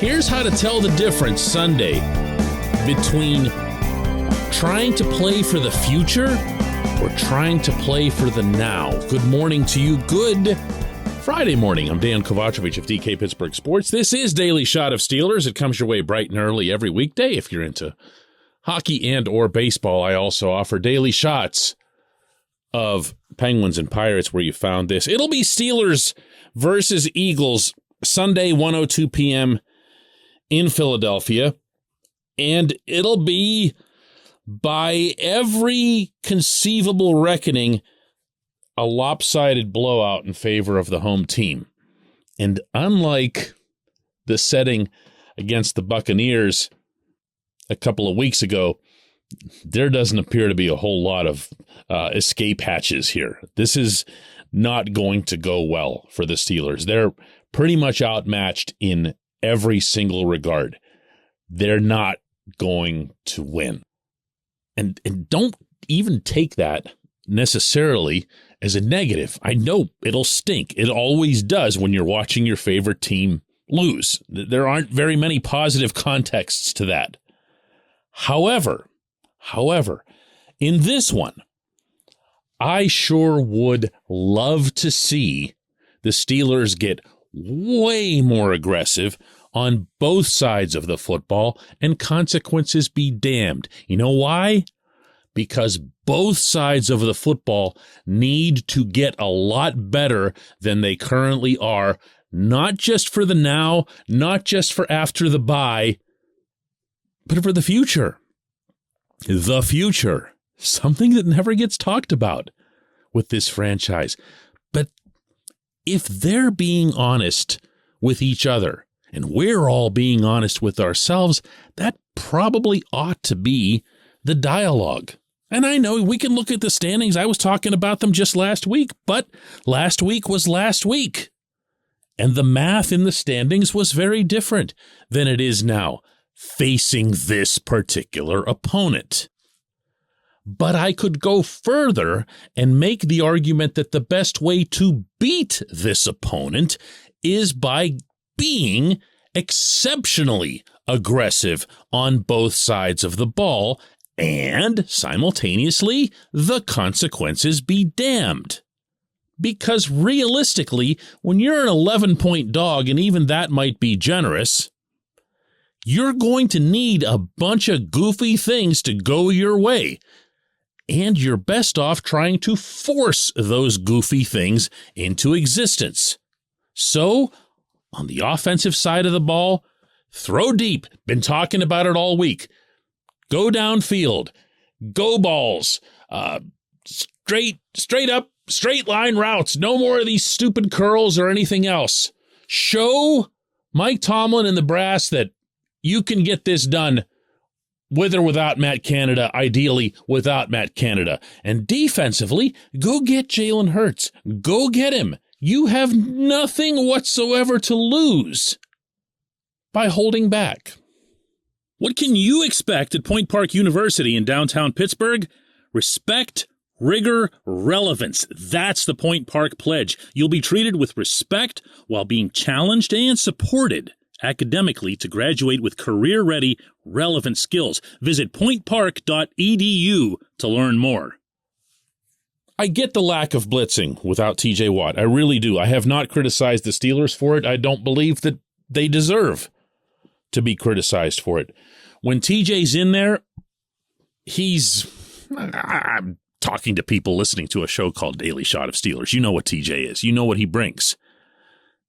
Here's how to tell the difference Sunday between trying to play for the future or trying to play for the now. Good morning to you. Good Friday morning. I'm Dejan Kovacevic of DK Pittsburgh Sports. This is Daily Shot of Steelers. It comes your way bright and early every weekday. If you're into hockey and or baseball, I also offer daily shots of Penguins and Pirates where you found this. It'll be Steelers versus Eagles Sunday, 1:02 p.m. in Philadelphia. And it'll be, by every conceivable reckoning, a lopsided blowout in favor of the home team. And unlike the setting against the Buccaneers a couple of weeks ago, there doesn't appear to be a whole lot of escape hatches here. This is not going to go well for the Steelers. They're pretty much outmatched in every single regard. They're not going to win. And don't even take that necessarily as a negative. I know it'll stink. It always does when you're watching your favorite team lose. There aren't very many positive contexts to that. However, in this one, I sure would love to see the Steelers get way more aggressive on both sides of the football and consequences be damned. You know why? Because both sides of the football need to get a lot better than they currently are, not just for the now, not just for after the bye, but for the future. The future. Something that never gets talked about with this franchise. But if they're being honest with each other, and we're all being honest with ourselves, that probably ought to be the dialogue. And I know we can look at the standings. I was talking about them just last week, but last week was last week. And the math in the standings was very different than it is now, facing this particular opponent. But I could go further and make the argument that the best way to beat this opponent is by being exceptionally aggressive on both sides of the ball, and simultaneously, the consequences be damned. Because realistically, when you're an 11-point dog, and even that might be generous, you're going to need a bunch of goofy things to go your way. And you're best off trying to force those goofy things into existence. So, on the offensive side of the ball, throw deep. Been talking about it all week. Go downfield. Go balls. Straight up, straight line routes. No more of these stupid curls or anything else. Show Mike Tomlin and the brass that you can get this done with or without Matt Canada, ideally without Matt Canada. And defensively, go get Jalen Hurts. Go get him. You have nothing whatsoever to lose by holding back. What can you expect at Point Park University in downtown Pittsburgh? Respect, rigor, relevance. That's the Point Park Pledge. You'll be treated with respect while being challenged and supported academically to graduate with career-ready, relevant skills. Visit pointpark.edu to learn more. I get the lack of blitzing without TJ Watt. I really do. I have not criticized the Steelers for it. I don't believe that they deserve to be criticized for it. When TJ's in there, I'm talking to people listening to a show called Daily Shot of Steelers. You know what TJ is. You know what he brings.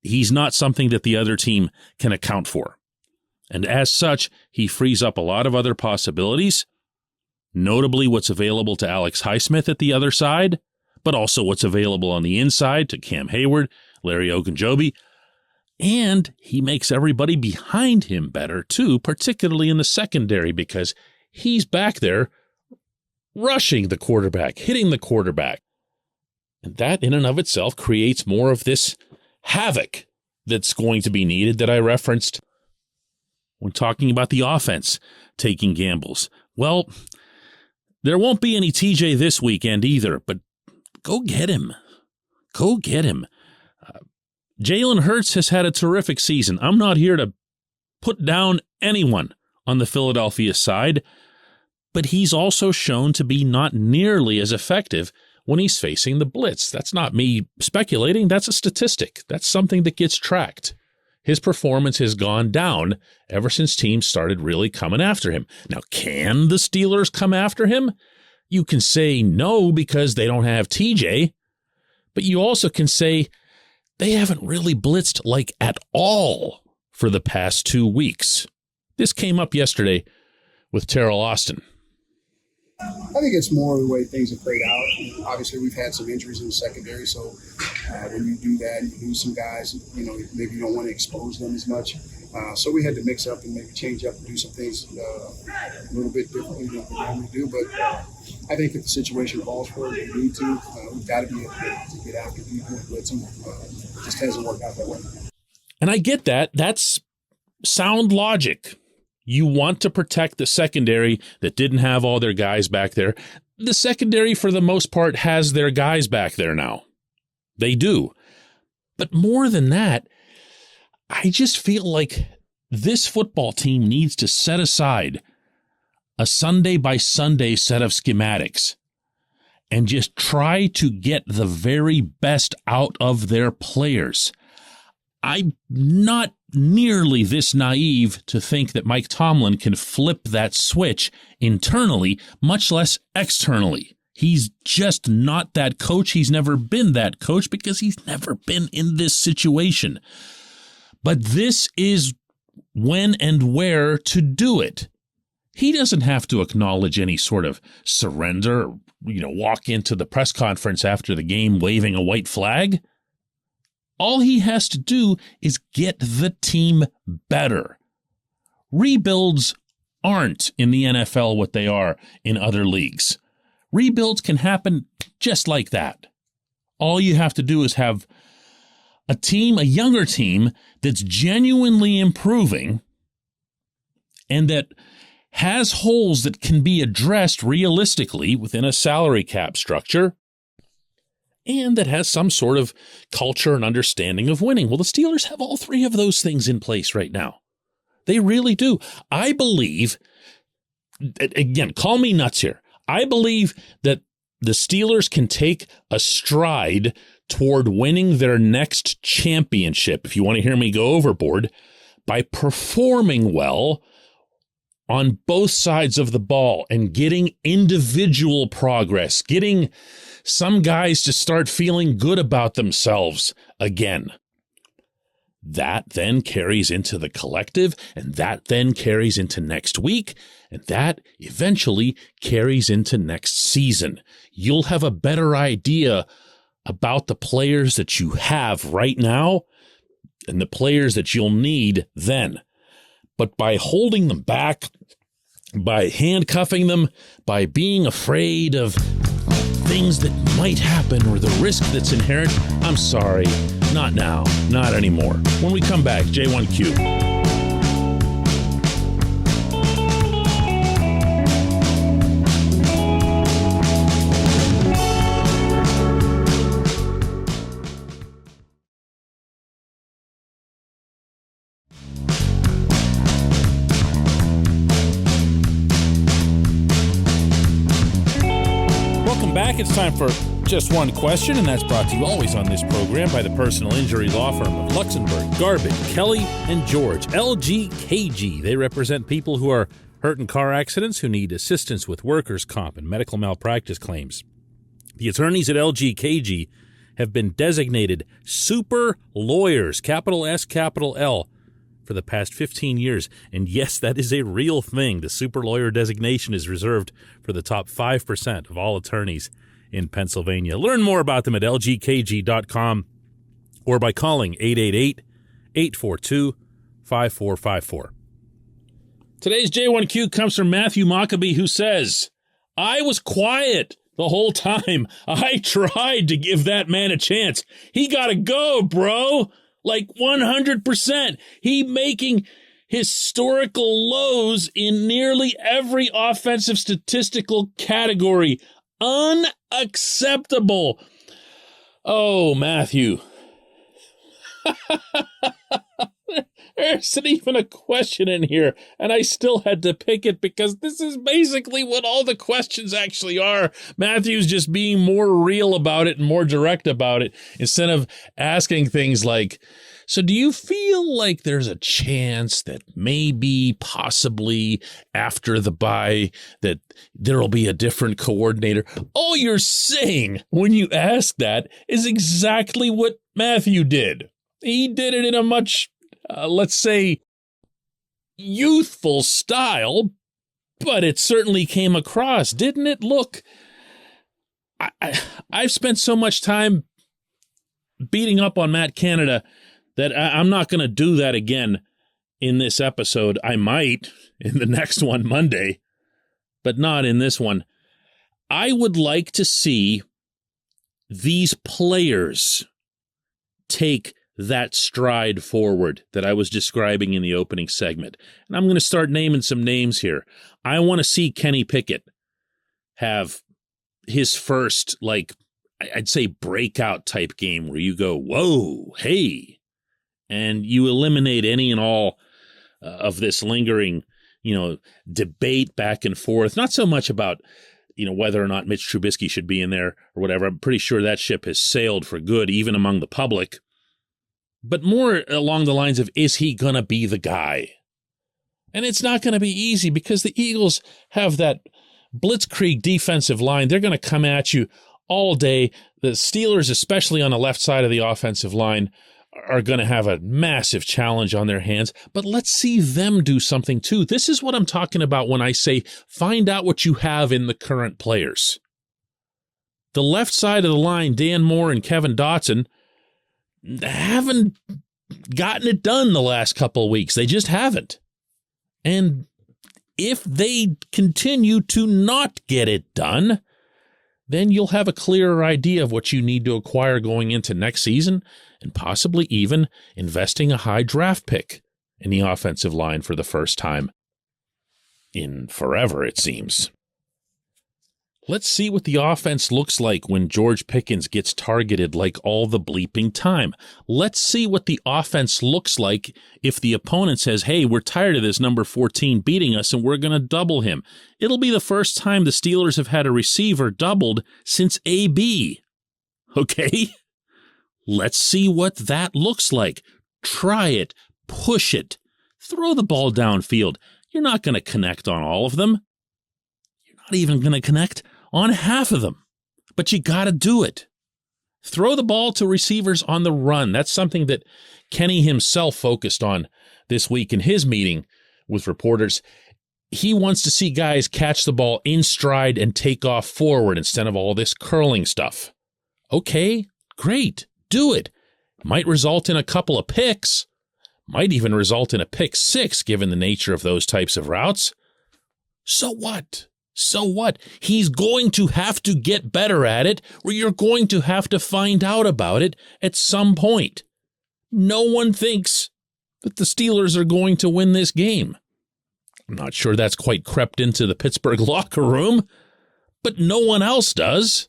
He's not something that the other team can account for. And as such, he frees up a lot of other possibilities, notably what's available to Alex Highsmith at the other side, but also what's available on the inside to Cam Hayward, Larry Ogunjobi. And he makes everybody behind him better, too, particularly in the secondary, because he's back there rushing the quarterback, hitting the quarterback. And that in and of itself creates more of this havoc that's going to be needed that I referenced when talking about the offense taking gambles. Well, there won't be any TJ this weekend either, but go get him. Go get him. Jalen Hurts has had a terrific season. I'm not here to put down anyone on the Philadelphia side, but he's also shown to be not nearly as effective when he's facing the blitz. That's not me speculating. That's a statistic. That's something that gets tracked. His performance has gone down ever since teams started really coming after him. Now, can the Steelers come after him? You can say no because they don't have TJ, but you also can say they haven't really blitzed like at all for the past 2 weeks. This came up yesterday with Terrell Austin. I think it's more the way things have played out. Obviously, we've had some injuries in the secondary, so when you do that, you lose some guys, maybe you don't want to expose them as much. So we had to mix up and maybe change up and do some things a little bit differently than we normally do. But I think if the situation calls for it, we need to. We've got to be able to get after people and blitz them. It just hasn't worked out that way. And I get that. That's sound logic. You want to protect the secondary that didn't have all their guys back there. The secondary, for the most part, has their guys back there now. They do. But more than that, I just feel like this football team needs to set aside a Sunday by Sunday set of schematics and just try to get the very best out of their players. I'm not nearly this naive to think that Mike Tomlin can flip that switch internally, much less externally. He's just not that coach. He's never been that coach because he's never been in this situation. But this is when and where to do it. He doesn't have to acknowledge any sort of surrender, walk into the press conference after the game waving a white flag. All he has to do is get the team better. Rebuilds aren't in the NFL what they are in other leagues. Rebuilds can happen just like that. All you have to do is have a team, a younger team, that's genuinely improving and that has holes that can be addressed realistically within a salary cap structure, and that has some sort of culture and understanding of winning. Well, the Steelers have all three of those things in place right now. They really do. I believe, again, call me nuts here. I believe that the Steelers can take a stride toward winning their next championship, if you want to hear me go overboard, by performing well on both sides of the ball and getting individual progress, getting some guys to start feeling good about themselves again. That then carries into the collective, and that then carries into next week, and that eventually carries into next season. You'll have a better idea about the players that you have right now and the players that you'll need then. But by holding them back, by handcuffing them, by being afraid of things that might happen or the risk that's inherent, I'm sorry, not now, not anymore. When we come back, J1Q. It's time for Just One Question, and that's brought to you always on this program by the personal injury law firm of Luxembourg, Garvin, Kelly, and George, LGKG. They represent people who are hurt in car accidents, who need assistance with workers' comp and medical malpractice claims. The attorneys at LGKG have been designated super lawyers, capital S, capital L, for the past 15 years. And yes, that is a real thing. The super lawyer designation is reserved for the top 5% of all attorneys in Pennsylvania. Learn more about them at lgkg.com or by calling 888-842-5454. Today's J1Q comes from Matthew Maccabee, who says, I was quiet the whole time. I tried to give that man a chance. He got to go, bro. Like 100%. He making historical lows in nearly every offensive statistical category. Unacceptable. Oh, Matthew. There isn't even a question in here, and I still had to pick it because this is basically what all the questions actually are. Matthew's just being more real about it and more direct about it instead of asking things like, so do you feel like there's a chance that maybe, possibly, after the bye, that there'll be a different coordinator? All you're saying when you ask that is exactly what Matthew did. He did it in a much, let's say, youthful style, but it certainly came across, didn't it? Look, I've spent so much time beating up on Matt Canada that I'm not going to do that again in this episode. I might in the next one Monday, but not in this one. I would like to see these players take that stride forward that I was describing in the opening segment. And I'm going to start naming some names here. I want to see Kenny Pickett have his first, I'd say breakout type game where you go, whoa, hey, and you eliminate any and all of this lingering, debate back and forth. Not so much about, whether or not Mitch Trubisky should be in there or whatever. I'm pretty sure that ship has sailed for good, even among the public. But more along the lines of, is he going to be the guy? And it's not going to be easy because the Eagles have that blitzkrieg defensive line. They're going to come at you all day. The Steelers, especially on the left side of the offensive line, are going to have a massive challenge on their hands, but let's see them do something too. This is what I'm talking about when I say find out what you have in the current players. The left side of the line, Dan Moore and Kevin Dotson, haven't gotten it done the last couple of weeks. They just haven't. And if they continue to not get it done, then you'll have a clearer idea of what you need to acquire going into next season and possibly even investing a high draft pick in the offensive line for the first time in forever, it seems. Let's see what the offense looks like when George Pickens gets targeted like all the bleeping time. Let's see what the offense looks like if the opponent says, hey, we're tired of this number 14 beating us and we're going to double him. It'll be the first time the Steelers have had a receiver doubled since AB. Okay? Let's see what that looks like. Try it. Push it. Throw the ball downfield. You're not going to connect on all of them. You're not even going to connect on half of them. But you got to do it. Throw the ball to receivers on the run. That's something that Kenny himself focused on this week in his meeting with reporters. He wants to see guys catch the ball in stride and take off forward instead of all this curling stuff. Okay, great. Do it. Might result in a couple of picks. Might even result in a pick six, given the nature of those types of routes. So what? So what? He's going to have to get better at it, or you're going to have to find out about it at some point. No one thinks that the Steelers are going to win this game. I'm not sure that's quite crept into the Pittsburgh locker room, but no one else does.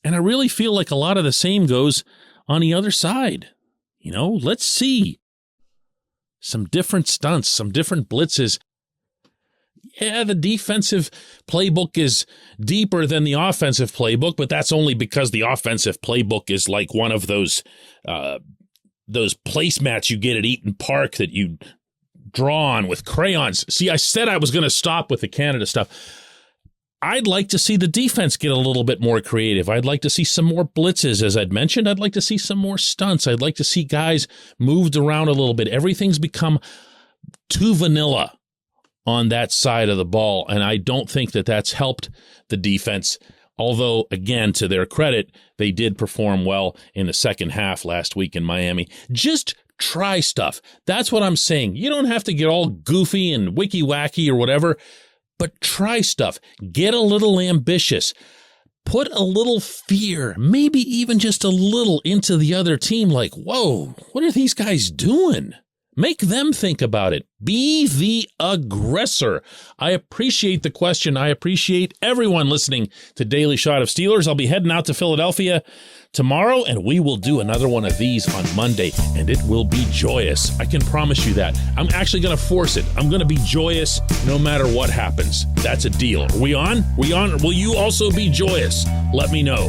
And I really feel like a lot of the same goes on the other side. Let's see some different stunts, some different blitzes. Yeah, the defensive playbook is deeper than the offensive playbook, but that's only because the offensive playbook is like one of those placemats you get at Eaton Park that you draw on with crayons. See, I said I was going to stop with the Canada stuff. I'd like to see the defense get a little bit more creative. I'd like to see some more blitzes, as I'd mentioned. I'd like to see some more stunts. I'd like to see guys moved around a little bit. Everything's become too vanilla on that side of the ball, and I don't think that that's helped the defense. Although, again, to their credit, they did perform well in the second half last week in Miami. Just try stuff. That's what I'm saying. You don't have to get all goofy and wicky-wacky or whatever, but try stuff. Get a little ambitious. Put a little fear, maybe even just a little, into the other team. Like, whoa, what are these guys doing? Make them think about it. Be the aggressor. I appreciate the question. I appreciate everyone listening to Daily Shot of Steelers. I'll be heading out to Philadelphia tomorrow, and we will do another one of these on Monday, and it will be joyous. I can promise you that. I'm actually going to force it. I'm going to be joyous no matter what happens. That's a deal. Are we on? Will you also be joyous? Let me know.